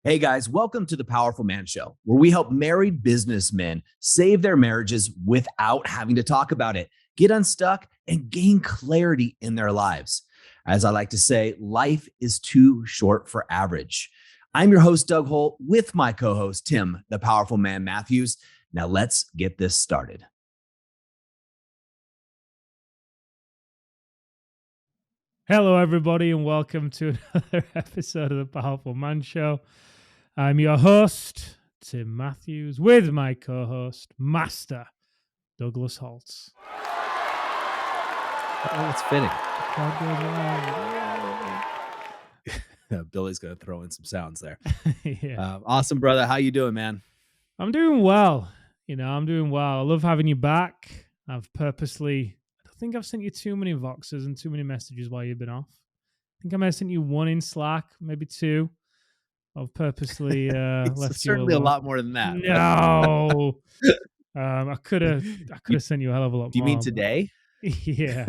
Hey guys, welcome to the Powerful Man Show, where we help married businessmen save their marriages without having to talk about it, get unstuck, and gain clarity in their lives. As I like to say, life is too short for average. I'm your host, Doug Holt, with my co host, Tim, the Powerful Man Matthews. Now let's get this started. Hello, everybody, and welcome to another episode of the Powerful Man Show. I'm your host, Tim Matthews, with my co-host, Master Douglas Holtz. Oh, it's fitting. Crowd goes Billy's going to throw in some sounds there. wild. Yeah. Awesome, brother. How you doing, man? I'm doing well. I'm doing well. I love having you back. I don't think I've sent you too many voxes and too many messages while you've been off. I think I may have sent you one in Slack, maybe two. I've purposely left you certainly a lot more than that. No. I could have sent you a hell of a lot more. Do you mean today? Yeah.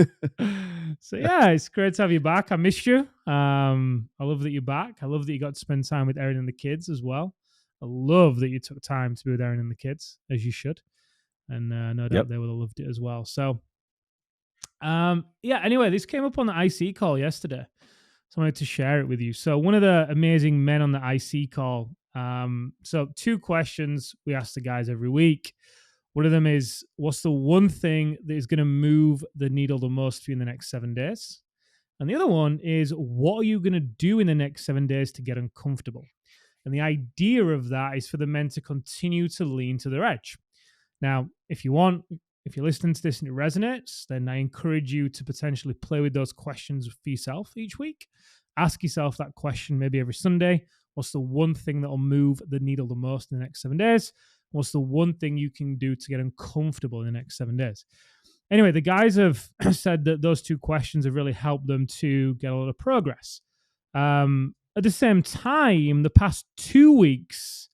So yeah, it's great to have you back. I missed you. I love that you're back. I love that you got to spend time with Erin and the kids as well. I love that you took time to be with Erin and the kids, as you should. And no doubt they would have loved it as well. So anyway, this came up on the IC call yesterday. So I wanted to share it with you. So one of the amazing men on the IC call. So two questions we ask the guys every week. One of them is, what's the one thing that is going to move the needle the most for you in the next 7 days? And the other one is, what are you going to do in the next 7 days to get uncomfortable? And the idea of that is for the men to continue to lean to their edge. Now, if you're listening to this and it resonates, then I encourage you to potentially play with those questions for yourself each week. Ask yourself that question maybe every Sunday. What's the one thing that will move the needle the most in the next 7 days? What's the one thing you can do to get uncomfortable in the next 7 days? Anyway, the guys have said that those two questions have really helped them to get a lot of progress. At the same time, the past 2 weeks,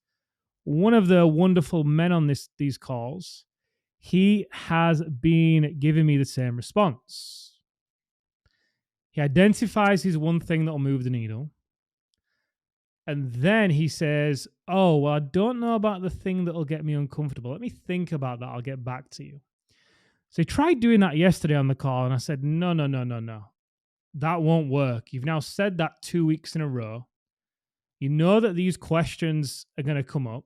one of the wonderful men on these calls, he has been giving me the same response. He identifies his one thing that will move the needle. And then he says, oh, well, I don't know about the thing that will get me uncomfortable. Let me think about that. I'll get back to you. So he tried doing that yesterday on the call. And I said, no. That won't work. You've now said that 2 weeks in a row. You know that these questions are going to come up.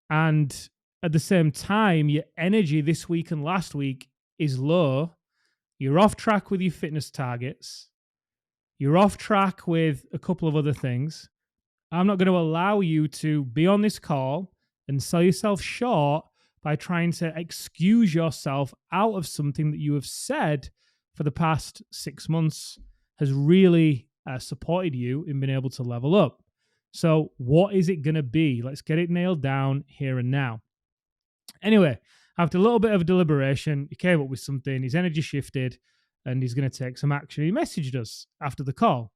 And at the same time, your energy this week and last week is low. You're off track with your fitness targets. You're off track with a couple of other things. I'm not going to allow you to be on this call and sell yourself short by trying to excuse yourself out of something that you have said for the past 6 months has really supported you in being able to level up. So what is it going to be? Let's get it nailed down here and now. Anyway, after a little bit of deliberation, he came up with something. His energy shifted and he's going to take some action. He messaged us after the call,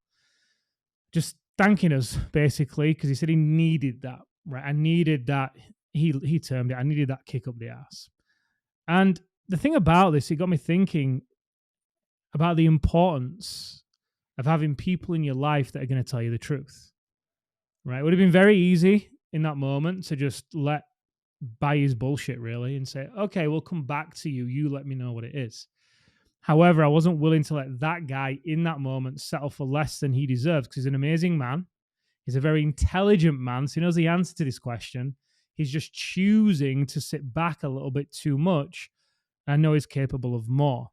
just thanking us basically, because he said he needed that, right? I needed that. He termed it, I needed that kick up the ass. And the thing about this, it got me thinking about the importance of having people in your life that are going to tell you the truth, right? It would have been very easy in that moment to just let by his bullshit really and say, okay, we'll come back to you. You let me know what it is. However, I wasn't willing to let that guy in that moment settle for less than he deserves, because he's an amazing man. He's a very intelligent man, so he knows the answer to this question. He's just choosing to sit back a little bit too much. I know he's capable of more.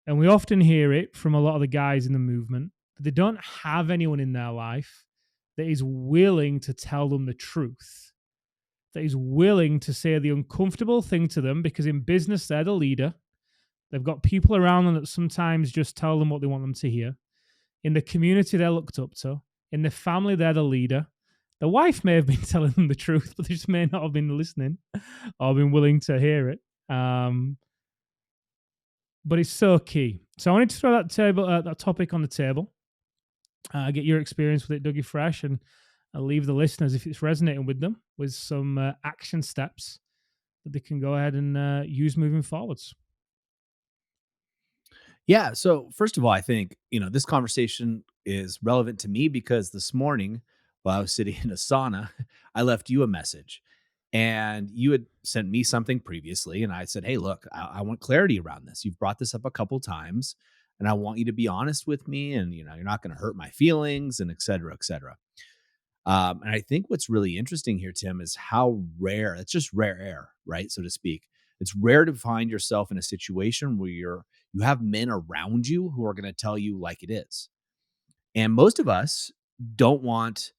And we often hear it from a lot of the guys in the movement that they don't have anyone in their life that is willing to tell them the truth, that is willing to say the uncomfortable thing to them, because in business, they're the leader. They've got people around them that sometimes just tell them what they want them to hear. In the community, they're looked up to. In the family, they're the leader. The wife may have been telling them the truth, but they just may not have been listening or been willing to hear it. But it's so key. So I wanted to throw that topic on the table, get your experience with it, Dougie Fresh, and I'll leave the listeners, if it's resonating with them, with some action steps that they can go ahead and use moving forwards. Yeah. So first of all, I think, this conversation is relevant to me because this morning while I was sitting in a sauna, I left you a message, and you had sent me something previously. And I said, hey, look, I want clarity around this. You've brought this up a couple times, and I want you to be honest with me. And, you're not going to hurt my feelings, and et cetera, et cetera. And I think what's really interesting here, Tim, is how rare, it's just rare air, right? So to speak. It's rare to find yourself in a situation where you have men around you who are going to tell you like it is. And most of us don't want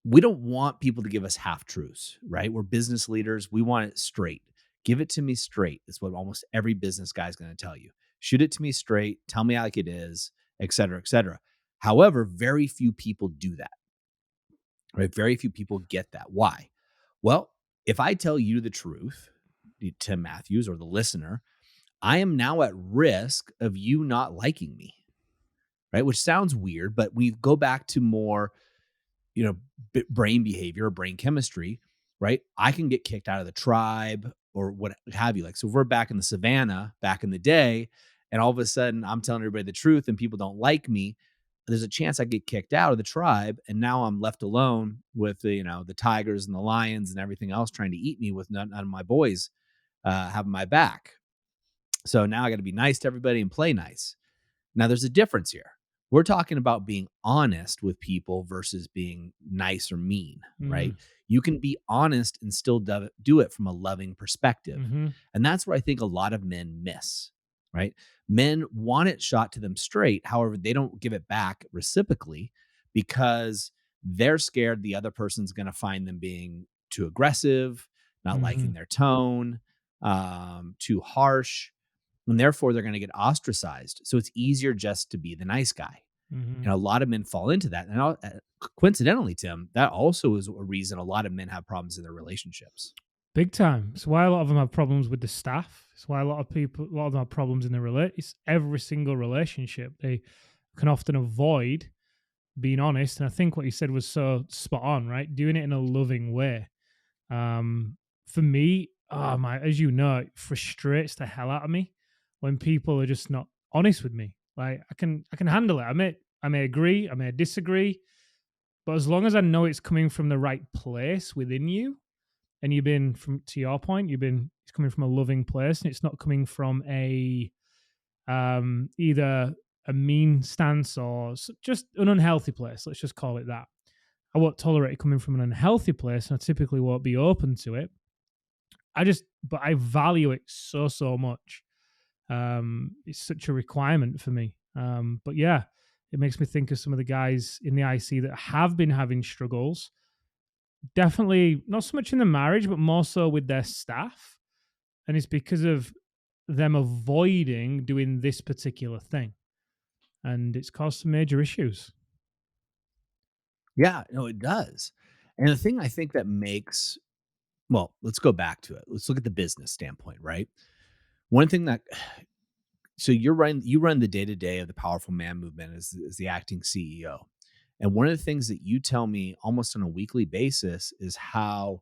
we don't want people to give us half truths, right? We're business leaders. We want it straight. Give it to me straight. Is what almost every business guy is going to tell you. Shoot it to me straight. Tell me like it is, et cetera, et cetera. However, very few people do that, right? Very few people get that. Why? Well, if I tell you the truth, Tim Matthews or the listener, I am now at risk of you not liking me, right? Which sounds weird, but we go back to more brain behavior or brain chemistry, right? I can get kicked out of the tribe or what have you. Like, so if we're back in the savannah back in the day, and all of a sudden I'm telling everybody the truth and people don't like me, there's a chance I get kicked out of the tribe. And now I'm left alone with the tigers and the lions and everything else trying to eat me with none of my boys having my back. So now I got to be nice to everybody and play nice. Now there's a difference here. We're talking about being honest with people versus being nice or mean, right? You can be honest and still do it from a loving perspective. Mm-hmm. And that's where I think a lot of men miss, right? Men want it shot to them straight. However, they don't give it back reciprocally because they're scared the other person's going to find them being too aggressive, not liking their tone, too harsh. And therefore, they're going to get ostracized. So it's easier just to be the nice guy. Mm-hmm. And a lot of men fall into that. And coincidentally, Tim, that also is a reason a lot of men have problems in their relationships. Big time. It's why a lot of them have problems with the staff. It's why a lot of them have problems in their It's every single relationship. They can often avoid being honest. And I think what you said was so spot on, right? Doing it in a loving way. For me, as you know, it frustrates the hell out of me when people are just not honest with me. Like I can handle it. I may agree, I may disagree, but as long as I know it's coming from the right place within you, and to your point, it's coming from a loving place, and it's not coming from a either a mean stance or just an unhealthy place. Let's just call it that. I won't tolerate it coming from an unhealthy place, and I typically won't be open to it. But I value it so much. It's such a requirement for me. But yeah, it makes me think of some of the guys in the IC that have been having struggles. Definitely not so much in the marriage, but more so with their staff. And it's because of them avoiding doing this particular thing. And it's caused some major issues. Yeah, no, it does. And the thing I think that let's go back to it. Let's look at the business standpoint, right? One thing so you run the day-to-day of the Powerful Man movement as the acting CEO. And one of the things that you tell me almost on a weekly basis is how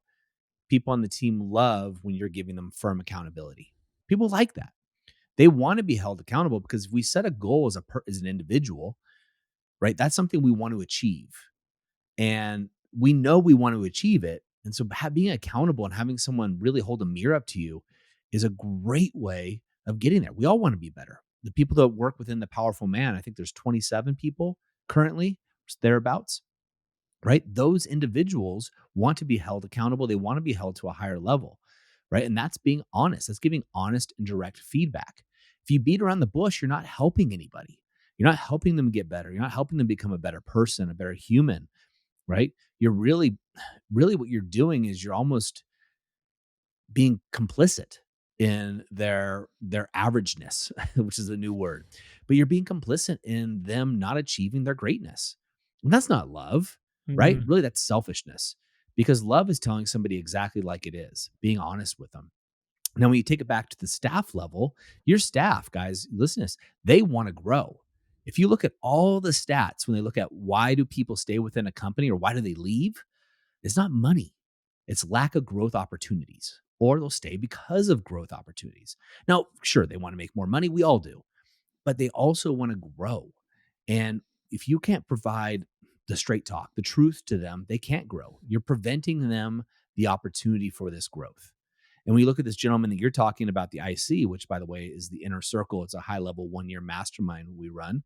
people on the team love when you're giving them firm accountability. People like that. They want to be held accountable because if we set a goal as an individual, right, that's something we want to achieve. And we know we want to achieve it. And so being accountable and having someone really hold a mirror up to you is a great way of getting there. We all want to be better. The people that work within the Powerful Man, I think there's 27 people currently, thereabouts, right? Those individuals want to be held accountable. They want to be held to a higher level, right? And that's being honest. That's giving honest and direct feedback. If you beat around the bush, you're not helping anybody. You're not helping them get better. You're not helping them become a better person, a better human, right? You're really what you're doing is you're almost being complicit in their averageness, which is a new word, but you're being complicit in them not achieving their greatness. And that's not love, right? Really, that's selfishness, because love is telling somebody exactly like it is, being honest with them. Now, when you take it back to the staff level, your staff, guys, listen to this, they want to grow. If you look at all the stats, when they look at why do people stay within a company or why do they leave, it's not money. It's lack of growth opportunities, or they'll stay because of growth opportunities. Now, sure, they want to make more money. We all do, but they also want to grow. And if you can't provide the straight talk, the truth to them, they can't grow. You're preventing them the opportunity for this growth. And when you look at this gentleman that you're talking about, the IC, which by the way is the inner circle, it's a high level 1-year mastermind we run,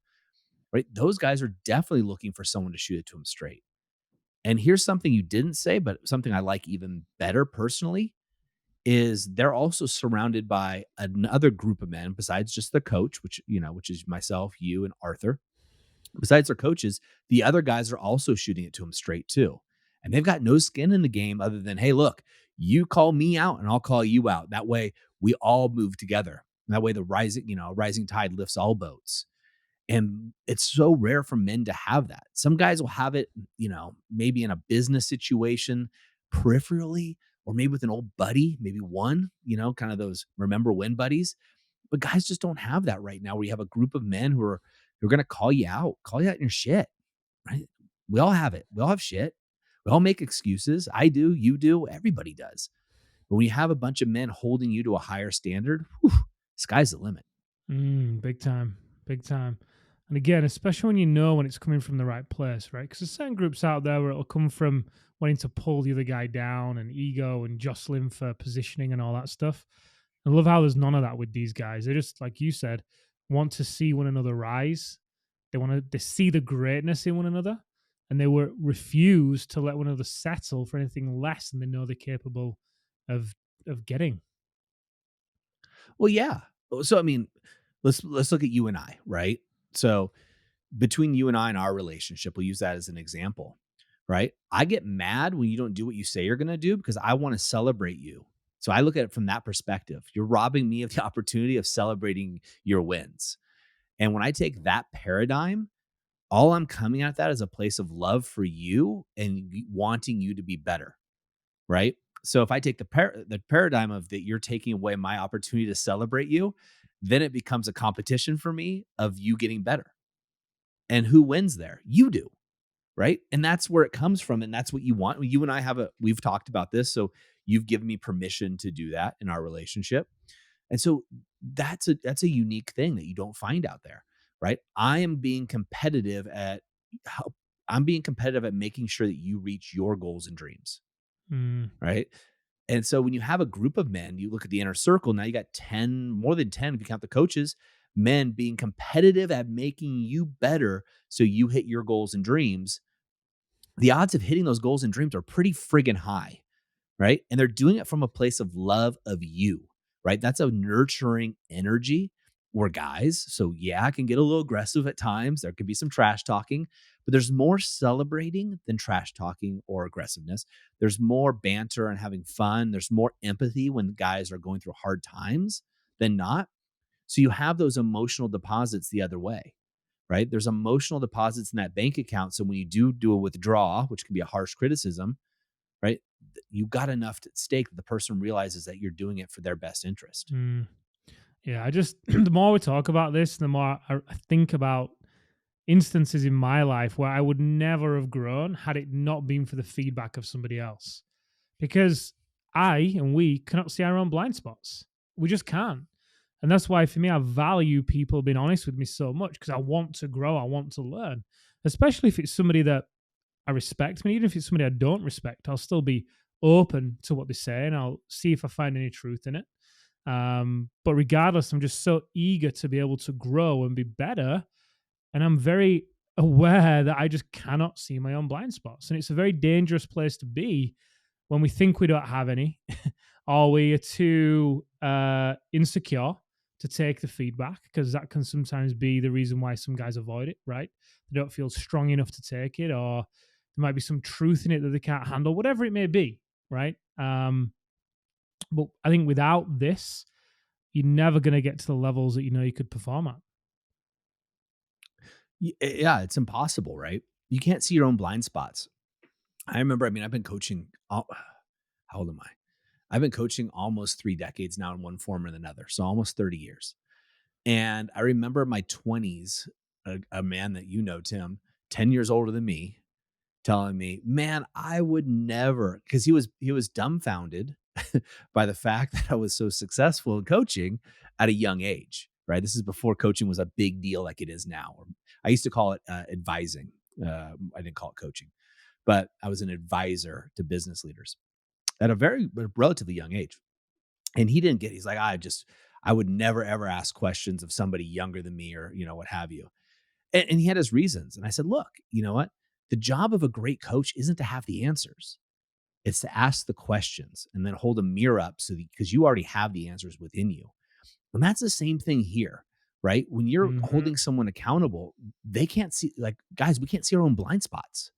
right? Those guys are definitely looking for someone to shoot it to them straight. And here's something you didn't say, but something I like even better personally is they're also surrounded by another group of men besides just the coach, which is myself, you, and Arthur. Besides their coaches, the other guys are also shooting it to them straight too. And they've got no skin in the game other than, hey, look, you call me out and I'll call you out. That way we all move together. That way the rising tide lifts all boats. And it's so rare for men to have that. Some guys will have it, maybe in a business situation peripherally, or maybe with an old buddy, maybe one, kind of those remember when buddies. But guys just don't have that right now, where you have a group of men who are going to call you out in your shit, right? We all have it. We all have shit. We all make excuses. I do, you do, everybody does. But when you have a bunch of men holding you to a higher standard, sky's the limit. Big time. Big time. And again, especially when it's coming from the right place, right? Because there's certain groups out there where it'll come from wanting to pull the other guy down and ego and jostling for positioning and all that stuff. I love how there's none of that with these guys. They just, like you said, want to see one another rise. They see the greatness in one another, and they refuse to let one another settle for anything less than they know they're capable of getting. Well, yeah. So I mean, let's look at you and I, right? So between you and I and our relationship, we'll use that as an example, right? I get mad when you don't do what you say you're going to do because I want to celebrate you. So I look at it from that perspective. You're robbing me of the opportunity of celebrating your wins. And when I take that paradigm, all I'm coming at that is a place of love for you and wanting you to be better, right? So if I take the paradigm of that you're taking away my opportunity to celebrate you, then it becomes a competition for me of you getting better. And who wins there? You do, right? And that's where it comes from. And that's what you want. You and I we've talked about this. So you've given me permission to do that in our relationship. And so that's a unique thing that you don't find out there, right? I'm being competitive at making sure that you reach your goals and dreams. Right. And so when you have a group of men, you look at the inner circle, now you got 10, more than 10, if you count the coaches, men being competitive at making you better so you hit your goals and dreams. The odds of hitting those goals and dreams are pretty friggin' high, right? And they're doing it from a place of love of you, right? That's a nurturing energy. We're guys. So yeah, I can get a little aggressive at times. There could be some trash talking, but there's more celebrating than trash talking or aggressiveness. There's more banter and having fun. There's more empathy when guys are going through hard times than not. So you have those emotional deposits the other way, right? There's emotional deposits in that bank account. So when you do a withdrawal, which can be a harsh criticism, right? You got enough at stake that the person realizes that you're doing it for their best interest. Yeah, the more we talk about this, the more I think about instances in my life where I would never have grown had it not been for the feedback of somebody else. Because we cannot see our own blind spots. We just can't. And that's why for me, I value people being honest with me so much, because I want to grow. I want to learn, especially if it's somebody that I respect. I mean, even if it's somebody I don't respect, I'll still be open to what they say and I'll see if I find any truth in it. But regardless, I'm just so eager to be able to grow and be better. And I'm very aware that I just cannot see my own blind spots. And it's a very dangerous place to be when we think we don't have any, or we are too insecure to take the feedback, because that can sometimes be the reason why some guys avoid it, right? They don't feel strong enough to take it, or there might be some truth in it that they can't handle, whatever it may be, right? But I think without this, you're never going to get to the levels that you could perform at. Yeah, it's impossible, right? You can't see your own blind spots. I remember, I've been coaching, how old am I? I've been coaching almost 3 decades now in one form or another. So almost 30 years. And I remember my 20s, a man that Tim, 10 years older than me, telling me, man, I would never, because he was dumbfounded by the fact that I was so successful in coaching at a young age, right? This is before coaching was a big deal like it is now. I used to call it advising. I didn't call it coaching, but I was an advisor to business leaders at a relatively young age. And he didn't get, he's like, I would never ever ask questions of somebody younger than me or, what have you. And he had his reasons. And I said, look, you know what? The job of a great coach isn't to have the answers. It's to ask the questions and then hold a mirror up because you already have the answers within you. And that's the same thing here, right? When you're holding someone accountable, they can't see, like, guys, we can't see our own blind spots.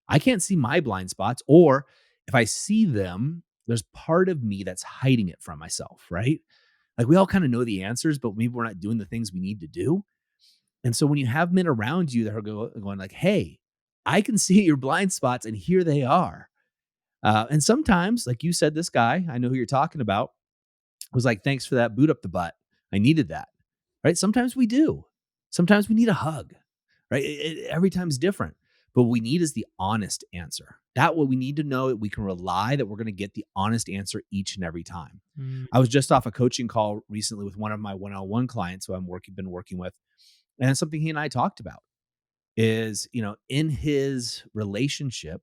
I can't see my blind spots, or if I see them, there's part of me that's hiding it from myself, right? Like, we all kind of know the answers, but maybe we're not doing the things we need to do. And so when you have men around you that are going like, hey, I can see your blind spots and here they are. And sometimes, like you said, this guy, I know who you're talking about, was like, thanks for that boot up the butt. I needed that, right? Sometimes we do. Sometimes we need a hug, right? Every time's different. But what we need is the honest answer. That what we need to know that we can rely that we're going to get the honest answer each and every time. I was just off a coaching call recently with one of my one-on-one clients who been working with. And it's something he and I talked about is, in his relationship,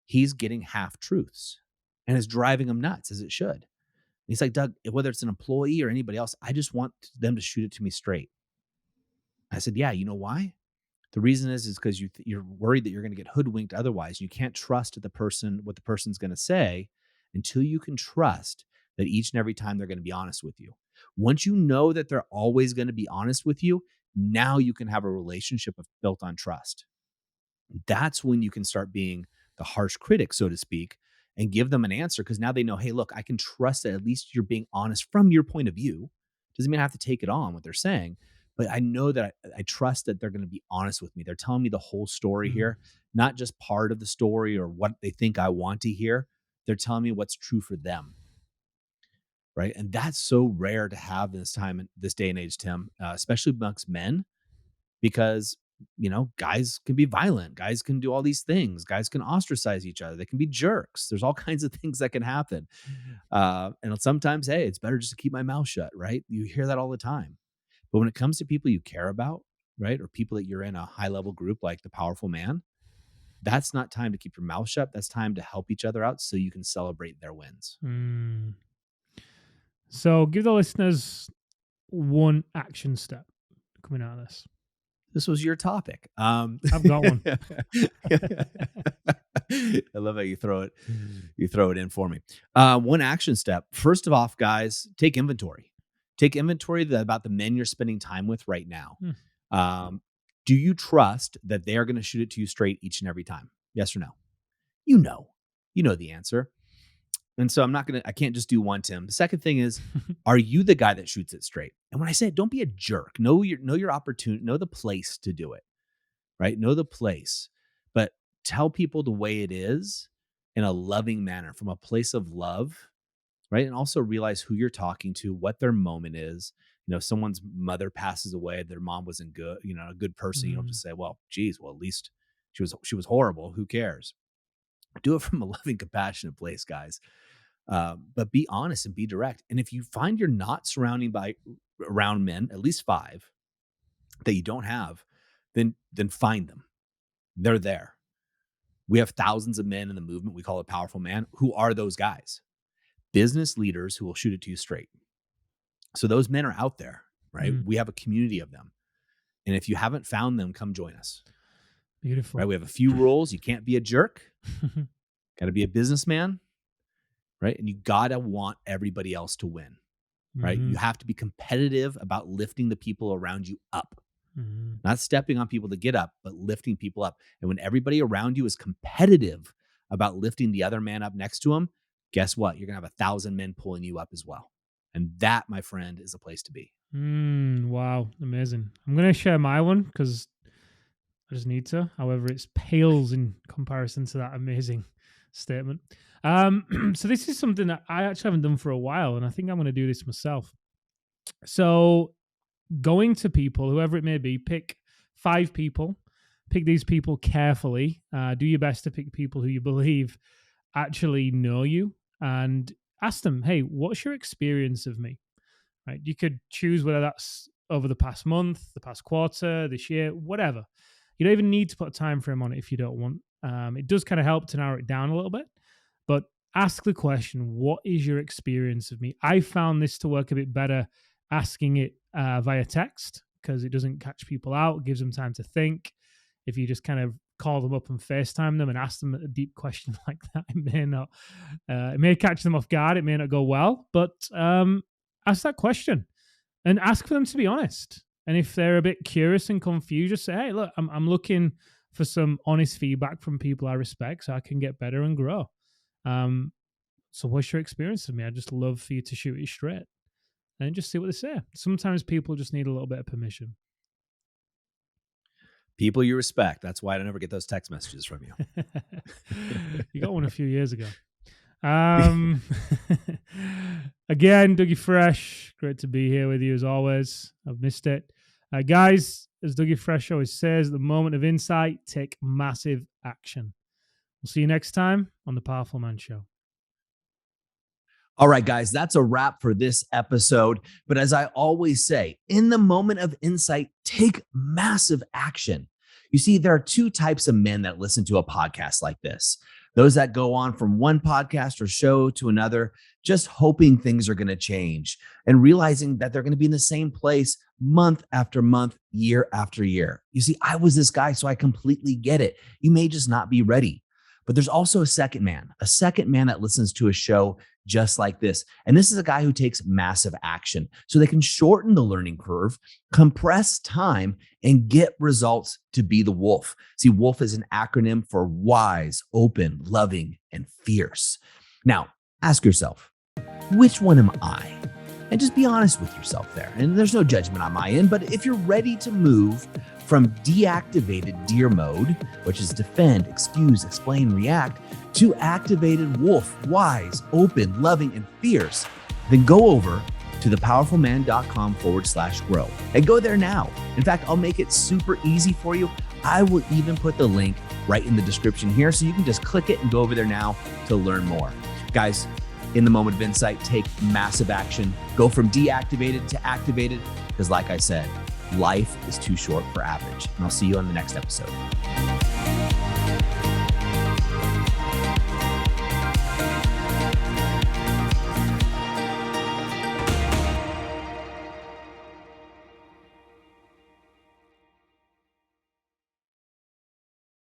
he's getting half truths and it's driving him nuts, as it should. And he's like, Doug, whether it's an employee or anybody else, I just want them to shoot it to me straight. I said, yeah, you know why? The reason is because you're worried that you're going to get hoodwinked otherwise. You can't trust what the person's going to say until you can trust that each and every time they're going to be honest with you. Once you know that they're always going to be honest with you, now you can have a relationship built on trust. That's when you can start being the harsh critic, so to speak, and give them an answer, because now they know, hey, look, I can trust that at least you're being honest from your point of view. Doesn't mean I have to take it on what they're saying, but I know that I trust that they're going to be honest with me. They're telling me the whole story here, not just part of the story or what they think I want to hear. They're telling me what's true for them. Right. And that's so rare to have in this day and age, Tim, especially amongst men, because, guys can be violent. Guys can do all these things. Guys can ostracize each other. They can be jerks. There's all kinds of things that can happen. And sometimes, hey, it's better just to keep my mouth shut. Right. You hear that all the time. But when it comes to people you care about, right, or people that you're in a high level group like the Powerful Man, that's not time to keep your mouth shut. That's time to help each other out so you can celebrate their wins. So give the listeners one action step coming out of this. This was your topic. I've got one. I love how you throw it in for me. One action step. First of all, guys, take inventory. Take inventory about the men you're spending time with right now. Do you trust that they are going to shoot it to you straight each and every time? Yes or no? You know the answer. And so I can't just do one, Tim. The second thing is, are you the guy that shoots it straight? And when I say it, don't be a jerk. Know your opportunity, know the place to do it, right? Know the place, but tell people the way it is in a loving manner, from a place of love, right? And also realize who you're talking to, what their moment is. If someone's mother passes away, their mom wasn't good, a good person. You don't just say, well, geez, at least she was horrible. Who cares? Do it from a loving, compassionate place, guys. But be honest and be direct. And if you find you're not around men, at least 5 that you don't have, then find them. They're there. We have thousands of men in the movement. We call it Powerful Man. Who are those guys? Business leaders who will shoot it to you straight. So those men are out there, right? We have a community of them. And if you haven't found them, come join us. Beautiful. Right? We have a few rules. You can't be a jerk. Got to be a businessman. Right. And you got to want everybody else to win. Right. You have to be competitive about lifting the people around you up, not stepping on people to get up, but lifting people up. And when everybody around you is competitive about lifting the other man up next to him, guess what? You're going to have 1,000 men pulling you up as well. And that, my friend, is a place to be. Wow. Amazing. I'm going to share my one because I just need to. However, it pales in comparison to that amazing statement. So this is something that I actually haven't done for a while, and I think I'm going to do this myself. So going to people, whoever it may be, pick 5 people, pick these people carefully, do your best to pick people who you believe actually know you, and ask them, hey, what's your experience of me? Right? You could choose whether that's over the past month, the past quarter, this year, whatever. You don't even need to put a time frame on it if you don't want. It does kind of help to narrow it down a little bit, but ask the question, what is your experience of me? I found this to work a bit better asking it via text, because it doesn't catch people out, gives them time to think. If you just kind of call them up and FaceTime them and ask them a deep question like that, it may catch them off guard. It may not go well, but ask that question and ask for them to be honest. And if they're a bit curious and confused, just say, hey, look, I'm looking for some honest feedback from people I respect so I can get better and grow. So what's your experience of me? I'd just love for you to shoot it straight and just see what they say. Sometimes people just need a little bit of permission. People you respect. That's why I never get those text messages from you. You got one a few years ago. Again, Dougie Fresh, great to be here with you as always. I've missed it. Guys, as Dougie Fresh always says, the moment of insight, take massive action. We'll see you next time on The Powerful Man Show. All right, guys, that's a wrap for this episode. But as I always say, in the moment of insight, take massive action. You see, there are two types of men that listen to a podcast like this. Those that go on from one podcast or show to another, just hoping things are going to change and realizing that they're going to be in the same place month after month, year after year. You see, I was this guy, so I completely get it. You may just not be ready. But there's also a second man that listens to a show just like this. And this is a guy who takes massive action so they can shorten the learning curve, compress time, and get results to be the wolf. See, wolf is an acronym for wise, open, loving, and fierce. Now, ask yourself, which one am I? And just be honest with yourself there. And there's no judgment on my end, but if you're ready to move from deactivated deer mode, which is defend, excuse, explain, react, to activated wolf, wise, open, loving, and fierce, then go over to thepowerfulman.com/grow and go there now. In fact, I'll make it super easy for you. I will even put the link right in the description here, so you can just click it and go over there now to learn more. Guys, in the moment of insight, take massive action. Go from deactivated to activated, because like I said, life is too short for average. And I'll see you on the next episode.